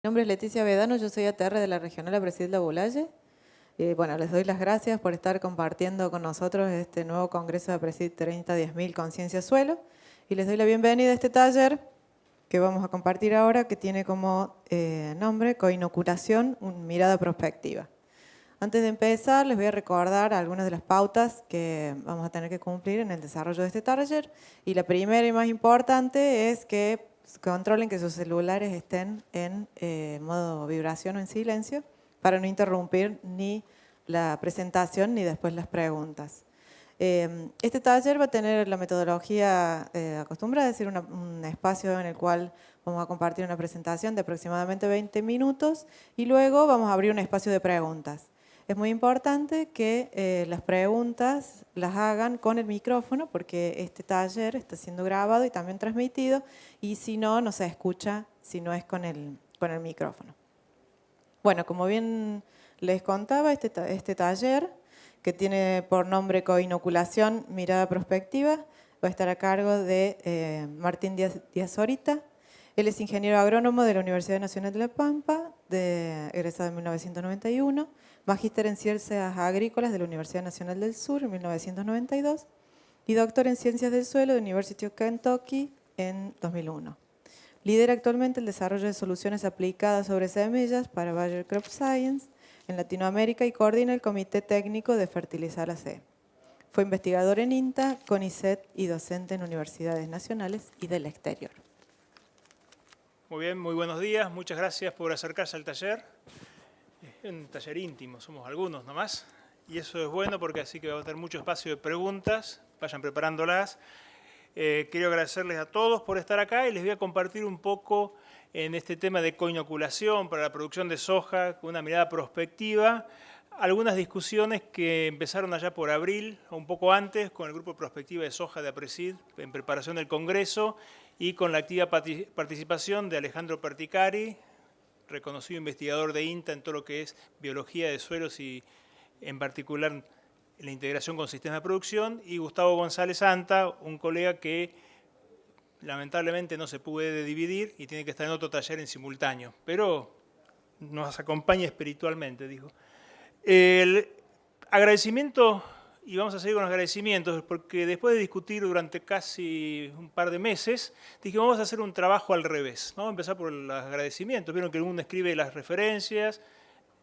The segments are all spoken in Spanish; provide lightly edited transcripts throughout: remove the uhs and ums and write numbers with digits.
Mi nombre es Leticia Vedano, yo soy ATR de la Regional Apresid Laboulaye. Bueno, les doy las gracias por estar compartiendo con nosotros este nuevo Congreso de Apresid 30.10.000 Conciencia Suelo. Y les doy la bienvenida a este taller que vamos a compartir ahora, que tiene como nombre Coinoculación, mirada prospectiva. Antes de empezar, les voy a recordar algunas de las pautas que vamos a tener que cumplir en el desarrollo de este taller. Y la primera y más importante es que controlen que sus celulares estén en modo vibración o en silencio para no interrumpir ni la presentación ni después las preguntas. Este taller va a tener la metodología acostumbrada, es decir, un espacio en el cual vamos a compartir una presentación de aproximadamente 20 minutos y luego vamos a abrir un espacio de preguntas. Es muy importante que las preguntas las hagan con el micrófono porque este taller está siendo grabado y también transmitido y si no, no se escucha si no es con el micrófono. Bueno, como bien les contaba, este taller, que tiene por nombre Coinoculación, mirada prospectiva, va a estar a cargo de Martín Díaz Orita. Él es ingeniero agrónomo de la Universidad Nacional de La Pampa, egresado en 1991, magíster en Ciencias Agrícolas de la Universidad Nacional del Sur en 1992 y doctor en Ciencias del Suelo de la University of Kentucky en 2001. Lidera actualmente el desarrollo de soluciones aplicadas sobre semillas para Bayer Crop Science en Latinoamérica y coordina el Comité Técnico de Fertilizar AC. Fue investigador en INTA, CONICET y docente en universidades nacionales y del exterior. Muy bien, muy buenos días. Muchas gracias por acercarse al taller. Es un taller íntimo, somos algunos nomás. Y eso es bueno porque así que va a tener mucho espacio de preguntas. Vayan preparándolas. Quiero agradecerles a todos por estar acá y les voy a compartir un poco en este tema de coinoculación para la producción de soja con una mirada prospectiva. Algunas discusiones que empezaron allá por abril o un poco antes con el grupo Prospectiva de Soja de Apresid en preparación del Congreso y con la activa participación de Alejandro Perticari, reconocido investigador de INTA en todo lo que es biología de suelos y en particular la integración con sistemas de producción, y Gustavo González Santa, un colega que lamentablemente no se puede dividir y tiene que estar en otro taller en simultáneo, pero nos acompaña espiritualmente, dijo. El agradecimiento, y vamos a seguir con los agradecimientos, porque después de discutir durante casi un par de meses, dije, vamos a hacer un trabajo al revés. Vamos a empezar por los agradecimientos. Vieron que uno escribe las referencias,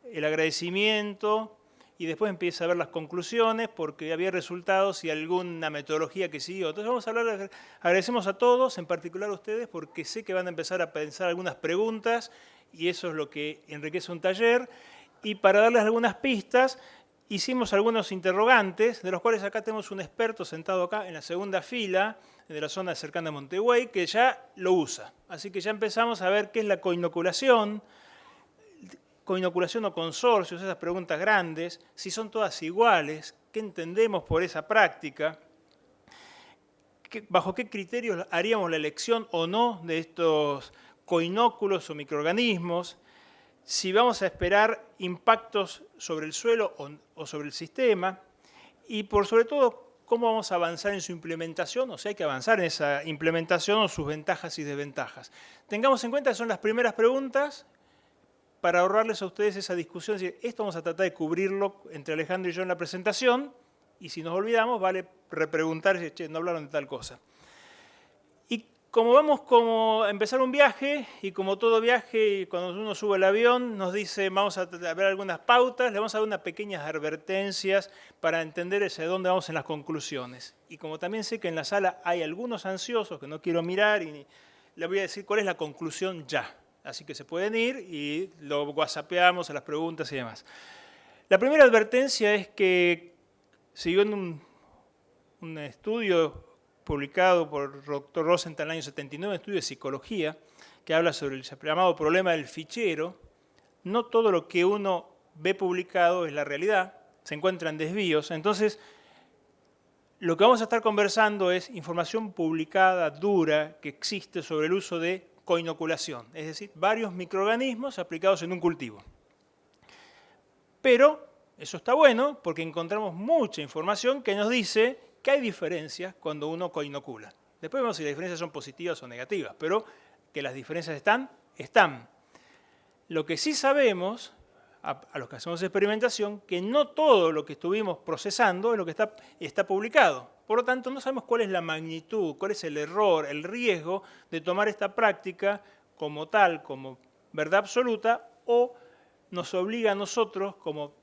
el agradecimiento, y después empieza a ver las conclusiones, porque había resultados y alguna metodología que siguió. Entonces vamos a hablar, agradecemos a todos, en particular a ustedes, porque sé que van a empezar a pensar algunas preguntas, y eso es lo que enriquece un taller. Y para darles algunas pistas, hicimos algunos interrogantes, de los cuales acá tenemos un experto sentado acá en la segunda fila, de la zona cercana a Montegüey, que ya lo usa. Así que ya empezamos a ver qué es la coinoculación o consorcios, esas preguntas grandes, si son todas iguales, qué entendemos por esa práctica, bajo qué criterios haríamos la elección o no de estos coinóculos o microorganismos, si vamos a esperar impactos sobre el suelo o sobre el sistema, y por sobre todo, cómo vamos a avanzar en su implementación, o si hay que avanzar en esa implementación o sus ventajas y desventajas. Tengamos en cuenta que son las primeras preguntas para ahorrarles a ustedes esa discusión. Es decir, esto vamos a tratar de cubrirlo entre Alejandro y yo en la presentación, y si nos olvidamos, vale repreguntar si che, no hablaron de tal cosa. Como vamos a empezar un viaje, y como todo viaje, cuando uno sube al avión, nos dice, vamos a ver algunas pautas, le vamos a dar unas pequeñas advertencias para entender hacia dónde vamos en las conclusiones. Y como también sé que en la sala hay algunos ansiosos que no quiero mirar, y les voy a decir cuál es la conclusión ya. Así que se pueden ir y lo whatsappeamos a las preguntas y demás. La primera advertencia es que, siguiendo un estudio publicado por el doctor Rosenthal en el año 79, un estudio de psicología, que habla sobre el llamado problema del fichero. No todo lo que uno ve publicado es la realidad, se encuentran desvíos. Entonces, lo que vamos a estar conversando es información publicada, dura, que existe sobre el uso de coinoculación, es decir, varios microorganismos aplicados en un cultivo. Pero eso está bueno porque encontramos mucha información que nos dice que hay diferencias cuando uno coinocula. Después vemos si las diferencias son positivas o negativas, pero que las diferencias están. Lo que sí sabemos, a los que hacemos experimentación, que no todo lo que estuvimos procesando es lo que está publicado. Por lo tanto, no sabemos cuál es la magnitud, cuál es el error, el riesgo de tomar esta práctica como tal, como verdad absoluta, o nos obliga a nosotros, como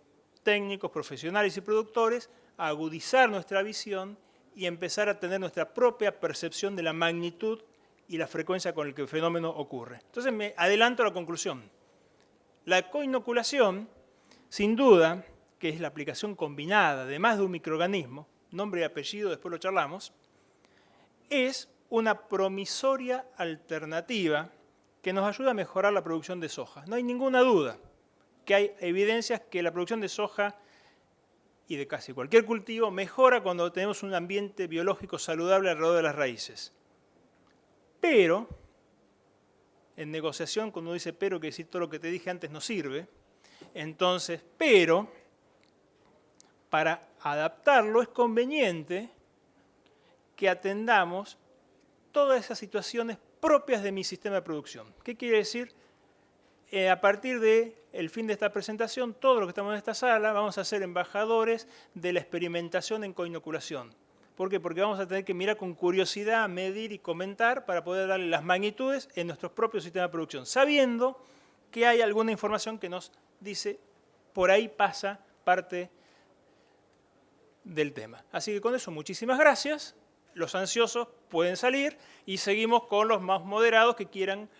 técnicos, profesionales y productores, a agudizar nuestra visión y empezar a tener nuestra propia percepción de la magnitud y la frecuencia con la que el fenómeno ocurre. Entonces me adelanto a la conclusión. La coinoculación, sin duda, que es la aplicación combinada de más de un microorganismo, nombre y apellido, después lo charlamos, es una promisoria alternativa que nos ayuda a mejorar la producción de soja. No hay ninguna duda que hay evidencias que la producción de soja y de casi cualquier cultivo mejora cuando tenemos un ambiente biológico saludable alrededor de las raíces. Pero, en negociación, cuando uno dice pero, que decir todo lo que te dije antes no sirve, entonces, pero, para adaptarlo es conveniente que atendamos todas esas situaciones propias de mi sistema de producción. ¿Qué quiere decir? A partir del fin de esta presentación, todos los que estamos en esta sala vamos a ser embajadores de la experimentación en coinoculación. ¿Por qué? Porque vamos a tener que mirar con curiosidad, medir y comentar para poder darle las magnitudes en nuestros propios sistemas de producción, sabiendo que hay alguna información que nos dice por ahí pasa parte del tema. Así que con eso, muchísimas gracias. Los ansiosos pueden salir y seguimos con los más moderados que quieran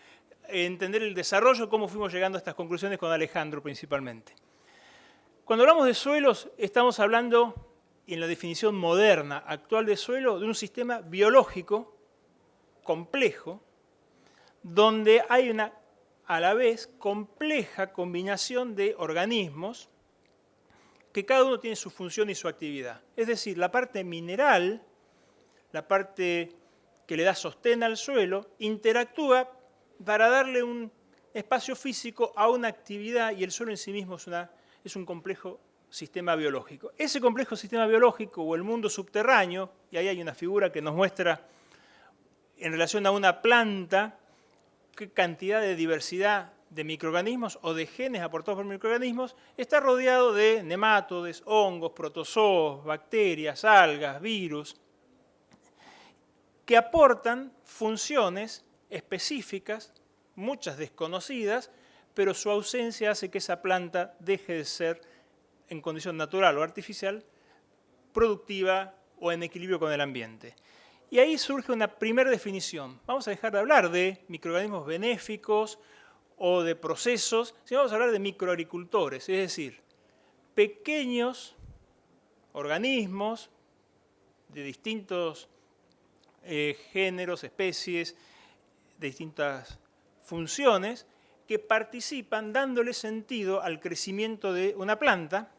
entender el desarrollo, cómo fuimos llegando a estas conclusiones con Alejandro principalmente. Cuando hablamos de suelos, estamos hablando, en la definición moderna, actual de suelo, de un sistema biológico complejo, donde hay una, a la vez, compleja combinación de organismos que cada uno tiene su función y su actividad. Es decir, la parte mineral, la parte que le da sostén al suelo, interactúa para darle un espacio físico a una actividad, y el suelo en sí mismo es un complejo sistema biológico. Ese complejo sistema biológico, o el mundo subterráneo, y ahí hay una figura que nos muestra en relación a una planta qué cantidad de diversidad de microorganismos o de genes aportados por microorganismos, está rodeado de nemátodes, hongos, protozoos, bacterias, algas, virus, que aportan funciones específicas, muchas desconocidas, pero su ausencia hace que esa planta deje de ser, en condición natural o artificial, productiva o en equilibrio con el ambiente. Y ahí surge una primera definición. Vamos a dejar de hablar de microorganismos benéficos o de procesos, sino vamos a hablar de microagricultores, es decir, pequeños organismos de distintos géneros, especies, de distintas funciones, que participan dándole sentido al crecimiento de una planta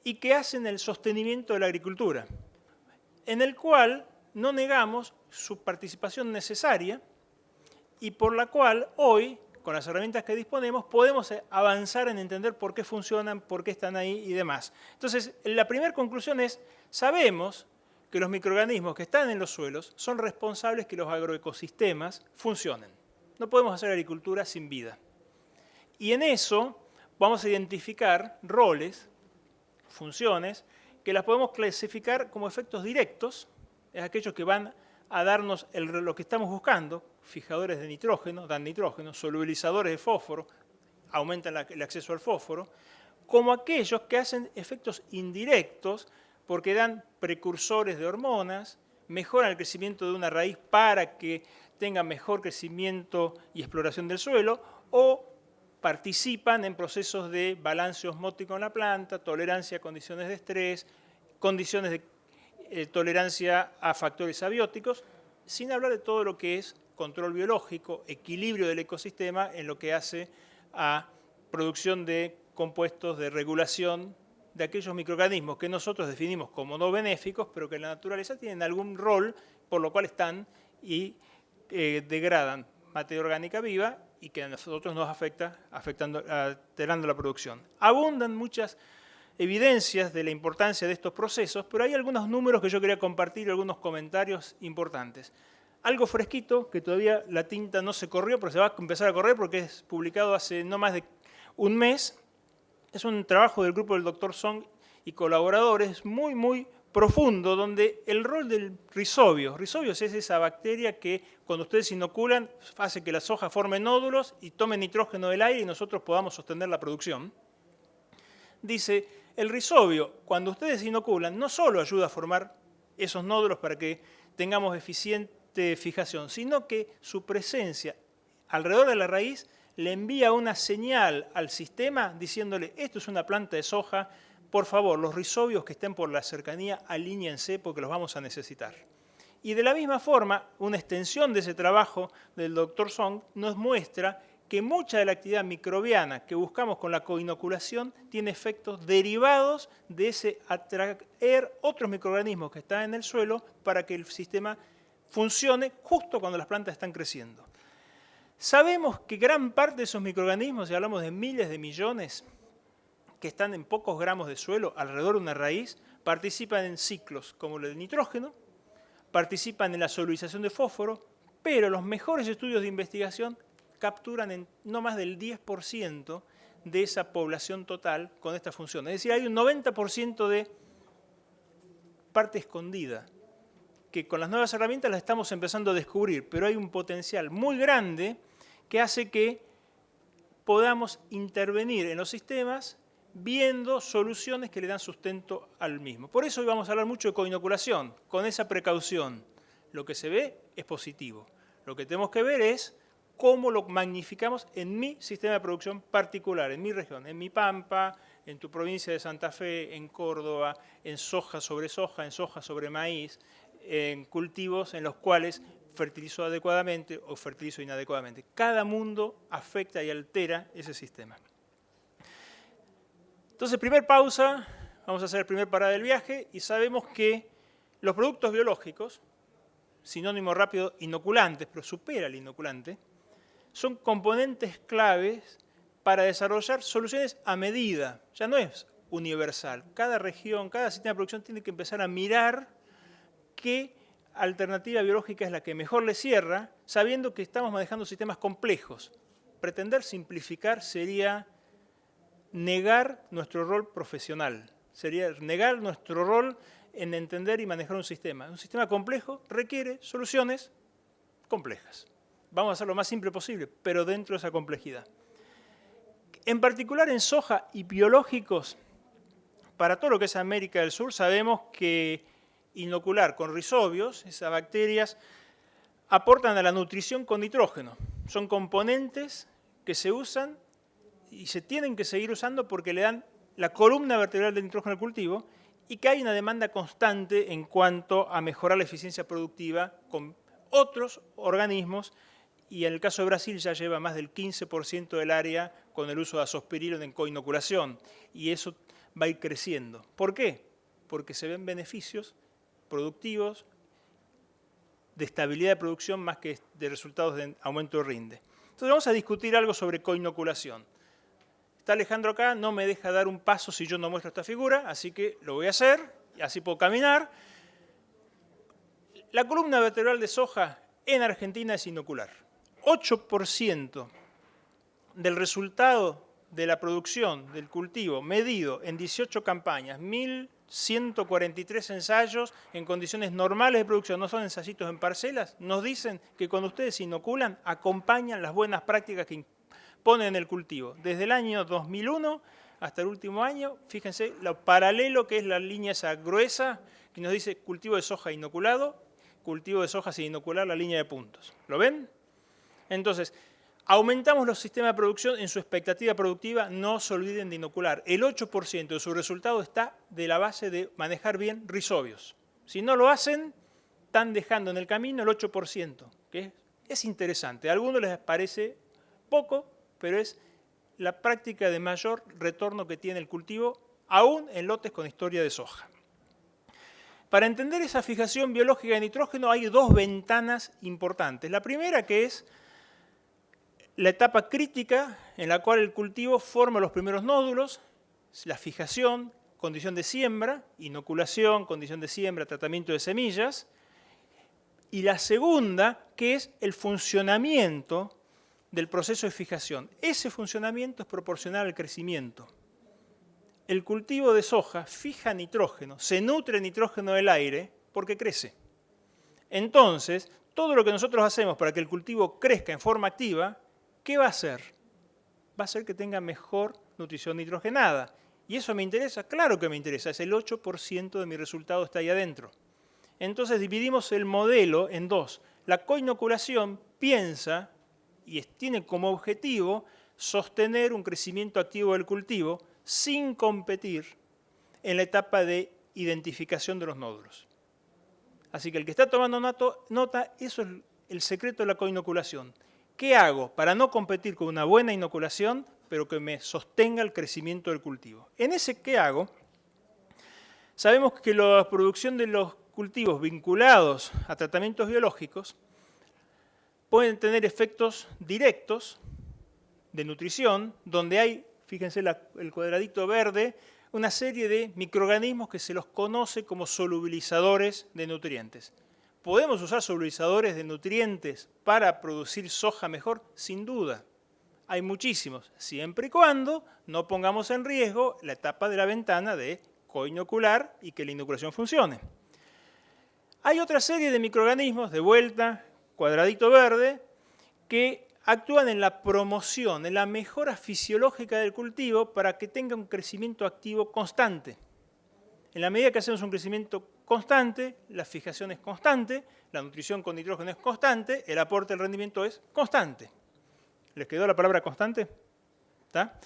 y que hacen el sostenimiento de la agricultura, en el cual no negamos su participación necesaria y por la cual hoy, con las herramientas que disponemos, podemos avanzar en entender por qué funcionan, por qué están ahí y demás. Entonces, la primera conclusión es, sabemos que los microorganismos que están en los suelos son responsables que los agroecosistemas funcionen. No podemos hacer agricultura sin vida. Y en eso vamos a identificar roles, funciones, que las podemos clasificar como efectos directos, es aquellos que van a darnos lo que estamos buscando, fijadores de nitrógeno, dan nitrógeno, solubilizadores de fósforo, aumentan el acceso al fósforo, como aquellos que hacen efectos indirectos, porque dan precursores de hormonas, mejoran el crecimiento de una raíz para que tenga mejor crecimiento y exploración del suelo, o participan en procesos de balance osmótico en la planta, tolerancia a condiciones de estrés, condiciones de tolerancia a factores abióticos, sin hablar de todo lo que es control biológico, equilibrio del ecosistema en lo que hace a producción de compuestos de regulación de aquellos microorganismos que nosotros definimos como no benéficos, pero que en la naturaleza tienen algún rol por lo cual están y degradan materia orgánica viva y que a nosotros nos afecta, alterando la producción. Abundan muchas evidencias de la importancia de estos procesos, pero hay algunos números que yo quería compartir, algunos comentarios importantes. Algo fresquito, que todavía la tinta no se corrió, pero se va a empezar a correr porque es publicado hace no más de un mes. Es un trabajo del grupo del Dr. Song y colaboradores muy profundo, donde el rol del Rhizobios es esa bacteria que cuando ustedes inoculan hace que las hojas formen nódulos y tomen nitrógeno del aire y nosotros podamos sostener la producción. Dice, el rizobio, cuando ustedes inoculan, no solo ayuda a formar esos nódulos para que tengamos eficiente fijación, sino que su presencia alrededor de la raíz le envía una señal al sistema diciéndole, esto es una planta de soja, por favor, los rizobios que estén por la cercanía, alíñense porque los vamos a necesitar. Y de la misma forma, una extensión de ese trabajo del Dr. Song nos muestra que mucha de la actividad microbiana que buscamos con la coinoculación tiene efectos derivados de ese atraer otros microorganismos que están en el suelo para que el sistema funcione justo cuando las plantas están creciendo. Sabemos que gran parte de esos microorganismos, si hablamos de miles de millones, que están en pocos gramos de suelo alrededor de una raíz, participan en ciclos como el del nitrógeno, participan en la solubilización de fósforo, pero los mejores estudios de investigación capturan en no más del 10% de esa población total con esta función. Es decir, hay un 90% de parte escondida, que con las nuevas herramientas las estamos empezando a descubrir, pero hay un potencial muy grande que hace que podamos intervenir en los sistemas viendo soluciones que le dan sustento al mismo. Por eso hoy vamos a hablar mucho de coinoculación, con esa precaución. Lo que se ve es positivo. Lo que tenemos que ver es cómo lo magnificamos en mi sistema de producción particular, en mi región, en mi Pampa, en tu provincia de Santa Fe, en Córdoba, en soja sobre maíz, en cultivos en los cuales fertilizo adecuadamente o fertilizo inadecuadamente. Cada mundo afecta y altera ese sistema. Entonces, primer pausa, vamos a hacer el primer parada del viaje y sabemos que los productos biológicos, sinónimo rápido inoculantes, pero supera el inoculante, son componentes claves para desarrollar soluciones a medida. Ya no es universal. Cada región, cada sistema de producción tiene que empezar a mirar qué alternativa biológica es la que mejor le cierra, sabiendo que estamos manejando sistemas complejos. Pretender simplificar sería negar nuestro rol profesional, sería negar nuestro rol en entender y manejar un sistema. Un sistema complejo requiere soluciones complejas. Vamos a hacer lo más simple posible, pero dentro de esa complejidad. En particular en soja y biológicos, para todo lo que es América del Sur, sabemos que inocular con rizobios, esas bacterias, aportan a la nutrición con nitrógeno. Son componentes que se usan y se tienen que seguir usando porque le dan la columna vertebral del nitrógeno al cultivo y que hay una demanda constante en cuanto a mejorar la eficiencia productiva con otros organismos. Y en el caso de Brasil ya lleva más del 15% del área con el uso de azospirilo en coinoculación. Y eso va a ir creciendo. ¿Por qué? Porque se ven beneficios productivos de estabilidad de producción más que de resultados de aumento de rinde. Entonces vamos a discutir algo sobre coinoculación. Está Alejandro acá, no me deja dar un paso si yo no muestro esta figura, así que lo voy a hacer, y así puedo caminar. La columna vertebral de soja en Argentina es inocular. 8% del resultado de la producción del cultivo medido en 18 campañas, 1.143 ensayos en condiciones normales de producción, no son ensayitos en parcelas, nos dicen que cuando ustedes inoculan acompañan las buenas prácticas que ponen en el cultivo. Desde el año 2001 hasta el último año, fíjense lo paralelo que es la línea esa gruesa que nos dice cultivo de soja inoculado, cultivo de soja sin inocular, la línea de puntos. ¿Lo ven? Entonces, aumentamos los sistemas de producción en su expectativa productiva, no se olviden de inocular. El 8% de su resultado está de la base de manejar bien rizobios. Si no lo hacen, están dejando en el camino el 8%, que es interesante. A algunos les parece poco, pero es la práctica de mayor retorno que tiene el cultivo, aún en lotes con historia de soja. Para entender esa fijación biológica de nitrógeno hay dos ventanas importantes. La primera que es la etapa crítica en la cual el cultivo forma los primeros nódulos, la fijación, condición de siembra, inoculación, condición de siembra, tratamiento de semillas. y la segunda, que es el funcionamiento del proceso de fijación. Ese funcionamiento es proporcional al crecimiento. El cultivo de soja fija nitrógeno, se nutre nitrógeno del aire porque crece. Entonces, todo lo que nosotros hacemos para que el cultivo crezca en forma activa, ¿qué va a hacer? Va a hacer que tenga mejor nutrición nitrogenada. ¿Y eso me interesa? Claro que me interesa, es el 8% de mi resultado está ahí adentro. Entonces dividimos el modelo en dos. La coinoculación piensa y tiene como objetivo sostener un crecimiento activo del cultivo sin competir en la etapa de identificación de los nódulos. Así que el que está tomando nota, eso es el secreto de la coinoculación. ¿Qué hago para no competir con una buena inoculación, pero que me sostenga el crecimiento del cultivo? En ese ¿qué hago? Sabemos que la producción de los cultivos vinculados a tratamientos biológicos pueden tener efectos directos de nutrición, donde hay, fíjense el cuadradito verde, una serie de microorganismos que se los conoce como solubilizadores de nutrientes. ¿Podemos usar solubilizadores de nutrientes para producir soja mejor? Sin duda. Hay muchísimos, siempre y cuando no pongamos en riesgo la etapa de la ventana de coinocular y que la inoculación funcione. Hay otra serie de microorganismos, de vuelta, cuadradito verde, que actúan en la promoción, en la mejora fisiológica del cultivo para que tenga un crecimiento activo constante. En la medida que hacemos un crecimiento constante, la fijación es constante, la nutrición con nitrógeno es constante, el aporte del rendimiento es constante. ¿Les quedó la palabra constante? ¿Está?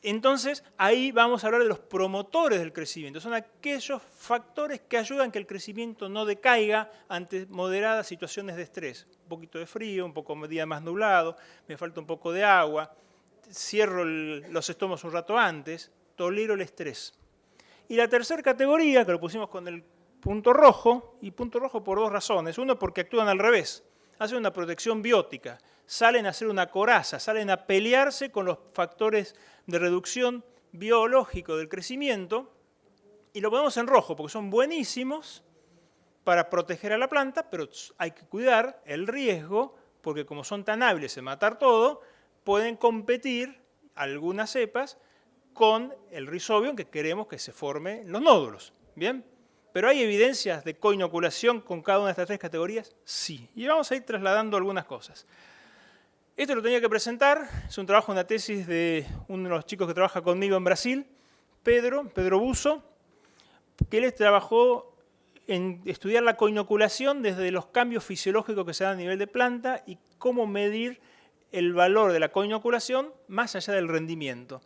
Entonces, ahí vamos a hablar de los promotores del crecimiento. Son aquellos factores que ayudan a que el crecimiento no decaiga ante moderadas situaciones de estrés. Un poquito de frío, un poco de día más nublado, me falta un poco de agua, cierro los estómagos un rato antes, tolero el estrés. Y la tercera categoría, que lo pusimos con el punto rojo, y punto rojo por dos razones. Uno, porque actúan al revés, hacen una protección biótica, salen a hacer una coraza, salen a pelearse con los factores de reducción biológico del crecimiento, y lo ponemos en rojo porque son buenísimos para proteger a la planta, pero hay que cuidar el riesgo, porque como son tan hábiles en matar todo, pueden competir algunas cepas con el Rhizobium que queremos que se forme en los nódulos. ¿Bien? ¿Pero hay evidencias de coinoculación con cada una de estas tres categorías? Sí. Y vamos a ir trasladando algunas cosas. Esto lo tenía que presentar, es un trabajo, una tesis de uno de los chicos que trabaja conmigo en Brasil, Pedro Busso, que él trabajó en estudiar la coinoculación desde los cambios fisiológicos que se dan a nivel de planta y cómo medir el valor de la coinoculación más allá del rendimiento.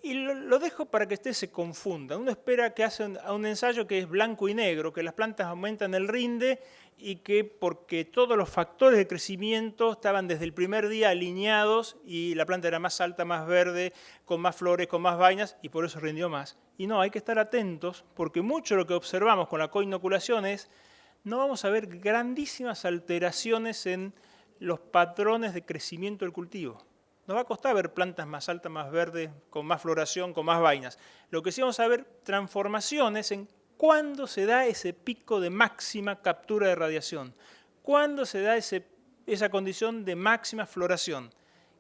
Y lo dejo para que ustedes se confundan. Uno espera que hacen un ensayo que es blanco y negro, que las plantas aumentan el rinde y que porque todos los factores de crecimiento estaban desde el primer día alineados y la planta era más alta, más verde, con más flores, con más vainas y por eso rindió más. Y no, hay que estar atentos porque mucho de lo que observamos con la coinoculación es no vamos a ver grandísimas alteraciones en los patrones de crecimiento del cultivo. Nos va a costar ver plantas más altas, más verdes, con más floración, con más vainas. Lo que sí vamos a ver transformaciones en cuándo se da ese pico de máxima captura de radiación, cuándo se da esa condición de máxima floración,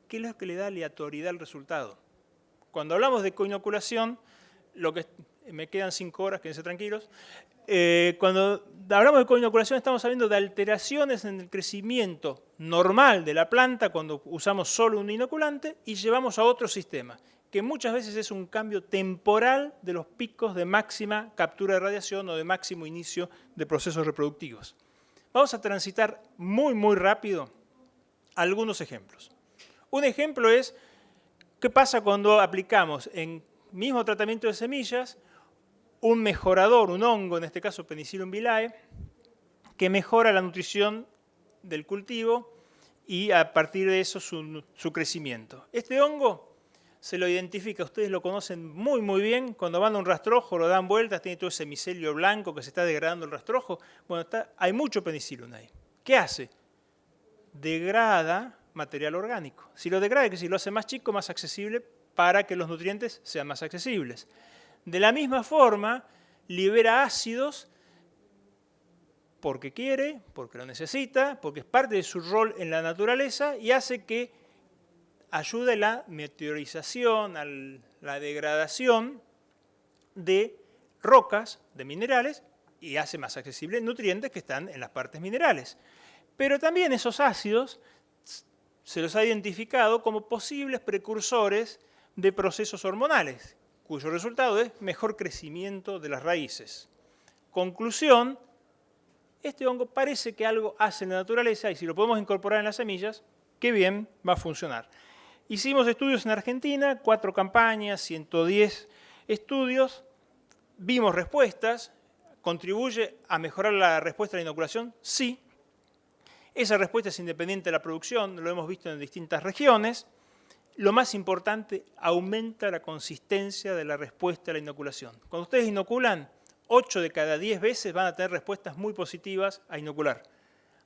qué es lo que le da aleatoriedad al resultado. Cuando hablamos de coinoculación, me quedan 5 horas, quédense tranquilos, cuando hablamos de coinoculación estamos hablando de alteraciones en el crecimiento normal de la planta cuando usamos solo un inoculante y llevamos a otro sistema, que muchas veces es un cambio temporal de los picos de máxima captura de radiación o de máximo inicio de procesos reproductivos. Vamos a transitar muy rápido algunos ejemplos. Un ejemplo es qué pasa cuando aplicamos en mismo tratamiento de semillas un mejorador, un hongo, en este caso Penicillium vilae, que mejora la nutrición del cultivo y a partir de eso su crecimiento. Este hongo se lo identifica, ustedes lo conocen muy bien, cuando van a un rastrojo, lo dan vueltas, tiene todo ese micelio blanco que se está degradando el rastrojo. Bueno, hay mucho Penicillium ahí. ¿Qué hace? Degrada material orgánico. Si lo degrada, que si lo hace más chico, más accesible para que los nutrientes sean más accesibles. De la misma forma, libera ácidos porque quiere, porque lo necesita, porque es parte de su rol en la naturaleza y hace que ayude a la meteorización, a la degradación de rocas, de minerales, y hace más accesibles nutrientes que están en las partes minerales. Pero también esos ácidos se los ha identificado como posibles precursores de procesos hormonales, cuyo resultado es mejor crecimiento de las raíces. Conclusión, este hongo parece que algo hace en la naturaleza y si lo podemos incorporar en las semillas, qué bien va a funcionar. Hicimos estudios en Argentina, 4 campañas, 110 estudios, vimos respuestas. ¿Contribuye a mejorar la respuesta a la inoculación? Sí. Esa respuesta es independiente de la producción, lo hemos visto en distintas regiones. Lo más importante, aumenta la consistencia de la respuesta a la inoculación. Cuando ustedes inoculan, 8 de cada 10 veces van a tener respuestas muy positivas a inocular.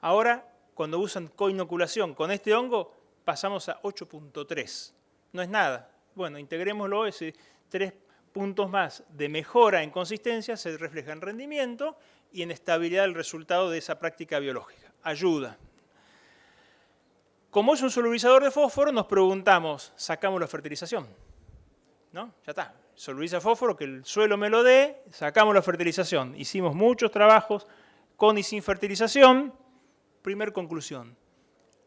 Ahora, cuando usan coinoculación con este hongo, pasamos a 8.3. No es nada. Bueno, integrémoslo, ese 3 puntos más de mejora en consistencia se refleja en rendimiento y en estabilidad del resultado de esa práctica biológica. Ayuda. Como es un solubilizador de fósforo, nos preguntamos, ¿sacamos la fertilización? ¿No? Ya está. Solubiliza fósforo, que el suelo me lo dé, sacamos la fertilización. Hicimos muchos trabajos con y sin fertilización. Primer conclusión.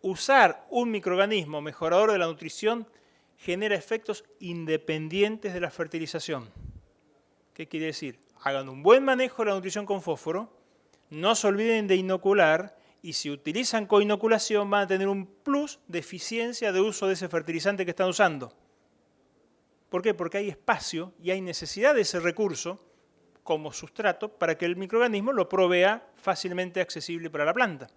Usar un microorganismo mejorador de la nutrición genera efectos independientes de la fertilización. ¿Qué quiere decir? Hagan un buen manejo de la nutrición con fósforo, no se olviden de inocular y si utilizan coinoculación van a tener un plus de eficiencia de uso de ese fertilizante que están usando. ¿Por qué? Porque hay espacio y hay necesidad de ese recurso como sustrato para que el microorganismo lo provea fácilmente accesible para la planta.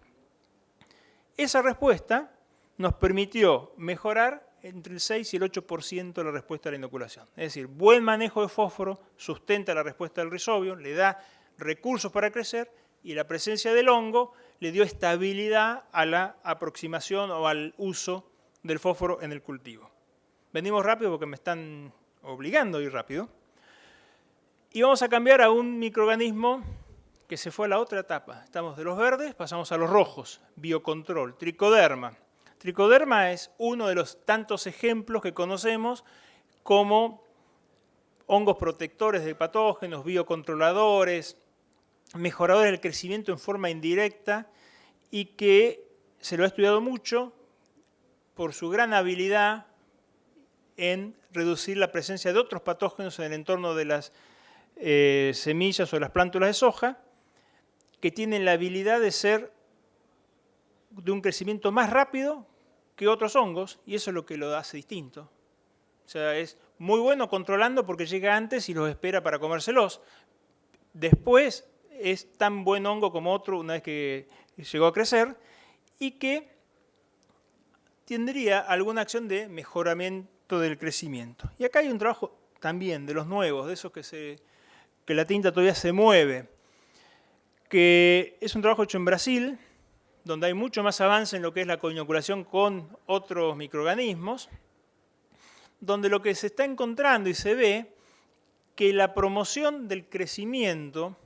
Esa respuesta nos permitió mejorar entre el 6 y el 8% de la respuesta a la inoculación. Es decir, buen manejo de fósforo sustenta la respuesta del rizobio, le da recursos para crecer y la presencia del hongo le dio estabilidad a la aproximación o al uso del fósforo en el cultivo. Venimos rápido porque me están obligando a ir rápido. Y vamos a cambiar a un microorganismo que se fue a la otra etapa. Estamos de los verdes, pasamos a los rojos. Biocontrol, tricoderma. Tricoderma es uno de los tantos ejemplos que conocemos como hongos protectores de patógenos, biocontroladores, mejoradores del crecimiento en forma indirecta y que se lo ha estudiado mucho por su gran habilidad en reducir la presencia de otros patógenos en el entorno de las semillas o las plántulas de soja, que tienen la habilidad de ser de un crecimiento más rápido que otros hongos, y eso es lo que lo hace distinto. O sea, es muy bueno controlando porque llega antes y los espera para comérselos. Después es tan buen hongo como otro una vez que llegó a crecer y que tendría alguna acción de mejoramiento del crecimiento. Y acá hay un trabajo también de los nuevos, de esos que la tinta todavía se mueve, que es un trabajo hecho en Brasil, donde hay mucho más avance en lo que es la coinoculación con otros microorganismos, donde lo que se está encontrando y se ve que la promoción del crecimiento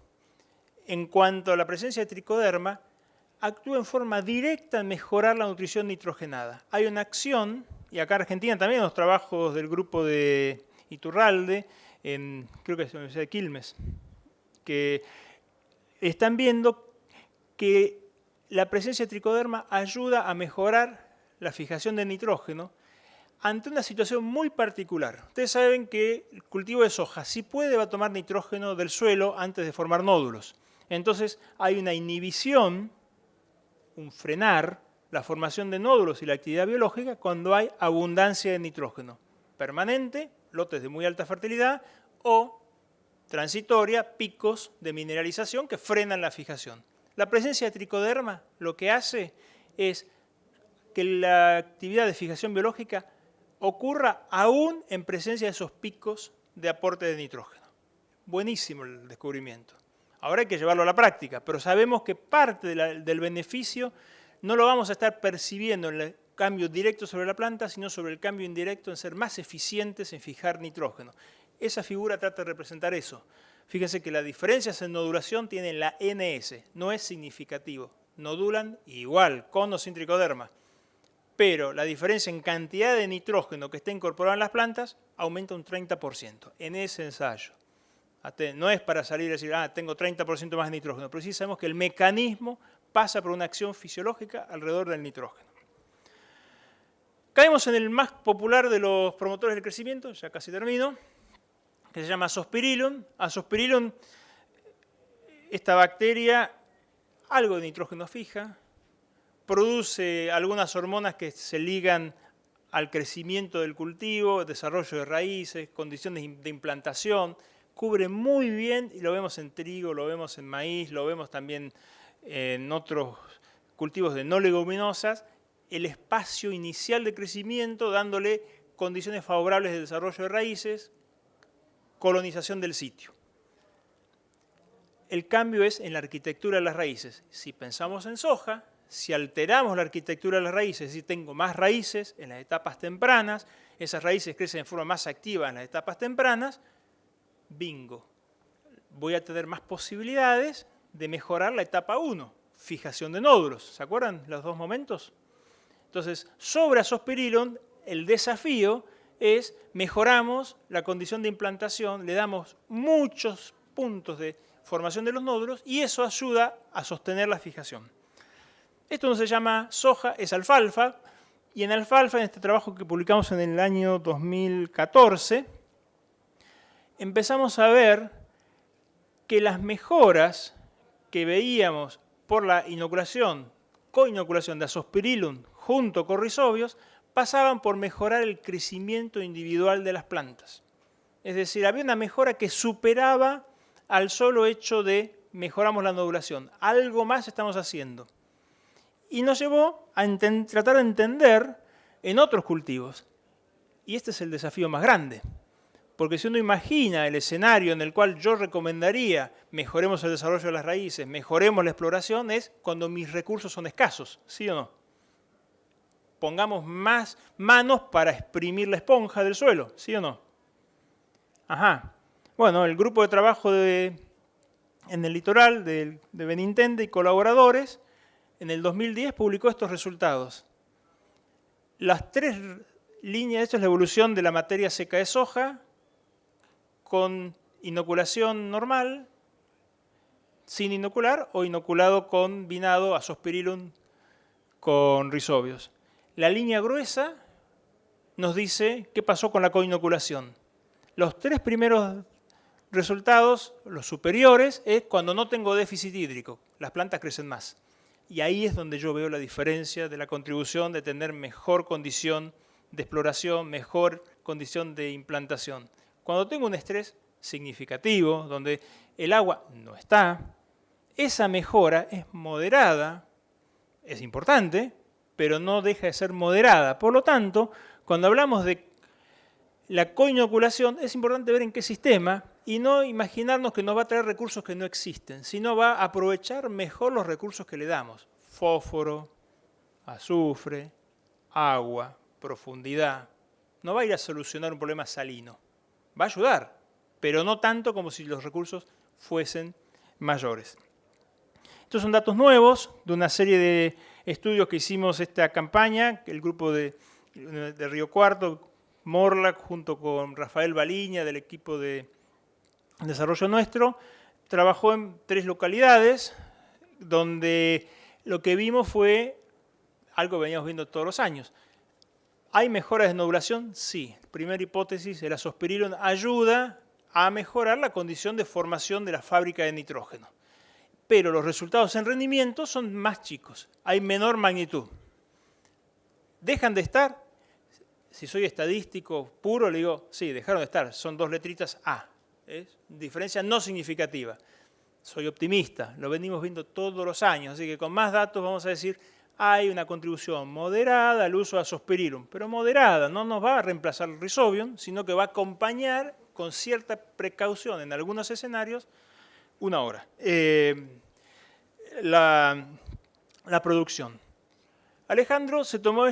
en cuanto a la presencia de tricoderma actúa en forma directa en mejorar la nutrición nitrogenada. Hay una acción, y acá en Argentina también los trabajos del grupo de Iturralde, creo que es la Universidad de Quilmes, que están viendo que la presencia de tricoderma ayuda a mejorar la fijación de nitrógeno ante una situación muy particular. Ustedes saben que el cultivo de soja, si puede, va a tomar nitrógeno del suelo antes de formar nódulos. Entonces hay una inhibición, un frenar la formación de nódulos y la actividad biológica cuando hay abundancia de nitrógeno. Permanente, lotes de muy alta fertilidad, o transitoria, picos de mineralización que frenan la fijación. La presencia de tricoderma lo que hace es que la actividad de fijación biológica ocurra aún en presencia de esos picos de aporte de nitrógeno. Buenísimo el descubrimiento. Ahora hay que llevarlo a la práctica, pero sabemos que parte del beneficio no lo vamos a estar percibiendo en el cambio directo sobre la planta, sino sobre el cambio indirecto en ser más eficientes en fijar nitrógeno. Esa figura trata de representar eso. Fíjense que las diferencias en nodulación tienen la NS, no es significativo. Nodulan igual, con o sin tricoderma. Pero la diferencia en cantidad de nitrógeno que está incorporado en las plantas aumenta un 30% en ese ensayo. No es para salir y decir, tengo 30% más de nitrógeno, pero sí sabemos que el mecanismo pasa por una acción fisiológica alrededor del nitrógeno. Caemos en el más popular de los promotores del crecimiento, ya casi termino, que se llama Azospirillum. Azospirillum, esta bacteria, algo de nitrógeno fija, produce algunas hormonas que se ligan al crecimiento del cultivo, desarrollo de raíces, condiciones de implantación, cubre muy bien, y lo vemos en trigo, lo vemos en maíz, lo vemos también en otros cultivos de no leguminosas, el espacio inicial de crecimiento dándole condiciones favorables de desarrollo de raíces, colonización del sitio. El cambio es en la arquitectura de las raíces. Si pensamos en soja, si alteramos la arquitectura de las raíces, es decir, tengo más raíces en las etapas tempranas, esas raíces crecen de forma más activa en las etapas tempranas, bingo, voy a tener más posibilidades de mejorar la etapa 1, fijación de nódulos. ¿Se acuerdan los dos momentos? Entonces, sobre Azospirillum, el desafío es mejoramos la condición de implantación, le damos muchos puntos de formación de los nódulos y eso ayuda a sostener la fijación. Esto no se llama soja, es alfalfa, y en alfalfa, en este trabajo que publicamos en el año 2014, empezamos a ver que las mejoras que veíamos por la inoculación, coinoculación de Azospirillum junto con Rhizobios, pasaban por mejorar el crecimiento individual de las plantas. Es decir, había una mejora que superaba al solo hecho de mejoramos la nodulación. Algo más estamos haciendo. Y nos llevó a tratar de entender en otros cultivos. Y este es el desafío más grande. Porque si uno imagina el escenario en el cual yo recomendaría mejoremos el desarrollo de las raíces, mejoremos la exploración, es cuando mis recursos son escasos, ¿sí o no? Pongamos más manos para exprimir la esponja del suelo, ¿sí o no? Ajá. Bueno, el grupo de trabajo en el litoral de Benintende y colaboradores, en el 2010 publicó estos resultados. Las tres líneas, esto es la evolución de la materia seca de soja, con inoculación normal, sin inocular o inoculado combinado Azospirillum con Rhizobios. La línea gruesa nos dice qué pasó con la coinoculación. Los tres primeros resultados, los superiores, es cuando no tengo déficit hídrico, las plantas crecen más. Y ahí es donde yo veo la diferencia de la contribución de tener mejor condición de exploración, mejor condición de implantación. Cuando tengo un estrés significativo, donde el agua no está, esa mejora es moderada, es importante, pero no deja de ser moderada. Por lo tanto, cuando hablamos de la coinoculación, es importante ver en qué sistema y no imaginarnos que nos va a traer recursos que no existen, sino va a aprovechar mejor los recursos que le damos. Fósforo, azufre, agua, profundidad. No va a ir a solucionar un problema salino. Va a ayudar, pero no tanto como si los recursos fuesen mayores. Estos son datos nuevos de una serie de estudios que hicimos esta campaña, el grupo de Río Cuarto, Morlac, junto con Rafael Baliña, del equipo de desarrollo nuestro, trabajó en 3 localidades, donde lo que vimos fue algo que veníamos viendo todos los años. ¿Hay mejoras de nodulación? Sí. Primera hipótesis, el Azospirillum ayuda a mejorar la condición de formación de la fábrica de nitrógeno. Pero los resultados en rendimiento son más chicos, hay menor magnitud. ¿Dejan de estar? Si soy estadístico puro, le digo, sí, dejaron de estar, son 2 letritas A. Es diferencia no significativa. Soy optimista, lo venimos viendo todos los años, así que con más datos vamos a decir, hay una contribución moderada al uso de Azospirillum, pero moderada, no nos va a reemplazar el Rhizobium, sino que va a acompañar con cierta precaución en algunos escenarios una hora. La producción. Alejandro se tomó